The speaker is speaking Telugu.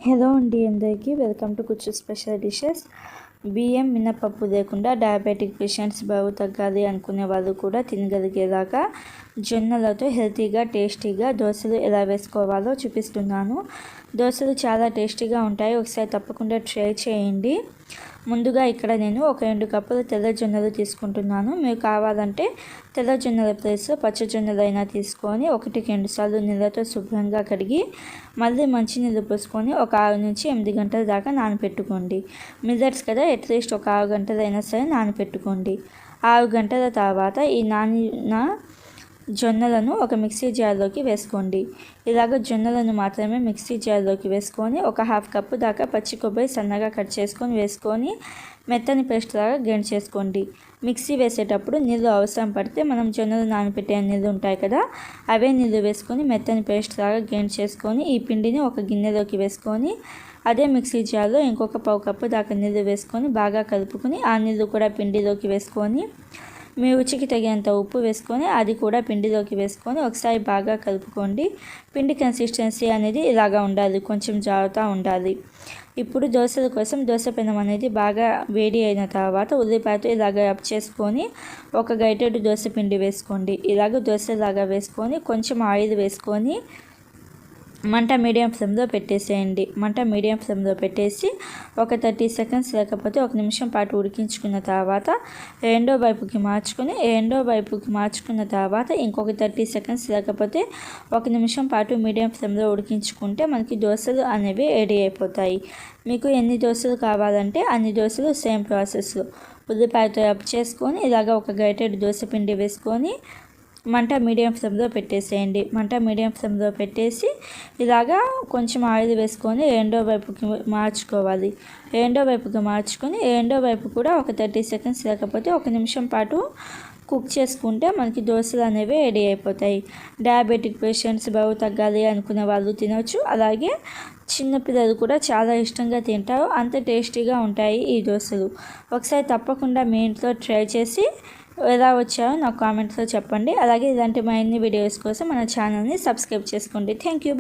హలో అండి, అందరికీ వెల్కమ్ టు కుచ్చు స్పెషల్ డిషెస్. బియ్యం మినపప్పు లేకుండా డయాబెటిక్ పేషెంట్స్ బరువు తగ్గాలి అనుకునే వాళ్ళు కూడా తినగలిగేలాగా జొన్నలతో హెల్తీగా టేస్టీగా దోశలు ఎలా వేసుకోవాలో చూపిస్తున్నాను. దోశలు చాలా టేస్టీగా ఉంటాయి, ఒకసారి తప్పకుండా ట్రై చేయండి. ముందుగా ఇక్కడ నేను ఒక 2 కప్పుల తెల్ల జొన్నలు తీసుకుంటున్నాను. మీరు కావాలంటే తెల్ల జొన్నల ప్లేస్లో పచ్చ జొన్నలైనా తీసుకొని 1-2 సార్లు నీళ్ళతో శుభ్రంగా కడిగి మళ్ళీ మంచినీళ్ళు పోసుకొని ఒక 6 నుంచి 8 గంటల దాకా నానపెట్టుకోండి. మిల్లెట్స్ కదా, అట్లీస్ట్ ఒక 6 గంటలైనా సరే నానపెట్టుకోండి. 6 గంటల తర్వాత ఈ నానిన జొన్నలను ఒక మిక్సీ జార్లోకి వేసుకోండి. ఇలాగ జొన్నలను మాత్రమే మిక్సీ జార్లోకి వేసుకొని ఒక 1/2 కప్పు దాకా పచ్చి కొబ్బరి సన్నగా కట్ చేసుకొని వేసుకొని మెత్తని పేస్ట్ లాగా గ్రైండ్ చేసుకోండి. మిక్సీ వేసేటప్పుడు నీళ్ళు అవసరం పడితే మనం జొన్నలు నానబెట్టే నీళ్ళు ఉంటాయి కదా, అవే నీళ్ళు వేసుకొని మెత్తని పేస్ట్ లాగా గ్రైండ్ చేసుకొని ఈ పిండిని ఒక గిన్నెలోకి వేసుకొని అదే మిక్సీ జార్లో ఇంకొక 1/4 కప్పు దాకా నీళ్ళు వేసుకొని బాగా కలుపుకొని ఆ నీళ్ళు కూడా పిండిలోకి వేసుకొని మీ రుచికి తగినంత ఉప్పు వేసుకొని అది కూడా పిండిలోకి వేసుకొని ఒకసారి బాగా కలుపుకోండి. పిండి కన్సిస్టెన్సీ అనేది ఇలాగా ఉండాలి, కొంచెం జారుతూ ఉండాలి. ఇప్పుడు దోశల కోసం దోశ పెనం అనేది బాగా వేడి అయిన తర్వాత ఉల్లిపాయతో ఇలాగ రబ్ చేసుకొని ఒక గరిటెడు దోశ పిండి వేసుకోండి. ఇలాగ దోశలాగా వేసుకొని కొంచెం ఆయిల్ వేసుకొని మంట మీడియం ఫ్లేమ్లో పెట్టేసేయండి. మంట మీడియం ఫ్లేమ్లో పెట్టేసి ఒక 30 సెకండ్స్ లేకపోతే 1 నిమిషం పాటు ఉడికించుకున్న తర్వాత రెండో వైపుకి మార్చుకున్న తర్వాత ఇంకొక 30 సెకండ్స్ లేకపోతే 1 నిమిషం పాటు మీడియం ఫ్లేమ్లో ఉడికించుకుంటే మనకి దోశలు అనేవి రెడీ అయిపోతాయి. మీకు ఎన్ని దోశలు కావాలంటే అన్ని దోశలు సేమ్ ప్రాసెస్లో ఉల్లిపాయతో రబ్ చేసుకొని ఇలాగ ఒక గరిటెడు దోశ పిండి వేసుకొని మంట మీడియం ఫ్లేమ్లో పెట్టేసేయండి. మంట మీడియం ఫ్లేమ్లో పెట్టేసి ఇలాగా కొంచెం ఆయిల్ వేసుకొని రెండో వైపుకి మార్చుకోవాలి. రెండో వైపు కూడా ఒక 30 సెకండ్స్ లేకపోతే 1 నిమిషం పాటు కుక్ చేసుకుంటే మనకి దోశలు అనేవి రెడీ అయిపోతాయి. డయాబెటిక్ పేషెంట్స్ బరువు తగ్గాలి అనుకునే వాళ్ళు తినవచ్చు, అలాగే చిన్నపిల్లలు కూడా చాలా ఇష్టంగా తింటారు. అంత టేస్టీగా ఉంటాయి ఈ దోశలు. ఒకసారి తప్పకుండా మీ ఇంట్లో ట్రై చేసి ఎలా వచ్చాయో నాకు కామెంట్స్లో చెప్పండి. అలాగే ఇలాంటి మరిన్ని వీడియోస్ కోసం మన ఛానల్ని సబ్స్క్రైబ్ చేసుకోండి. Thank you.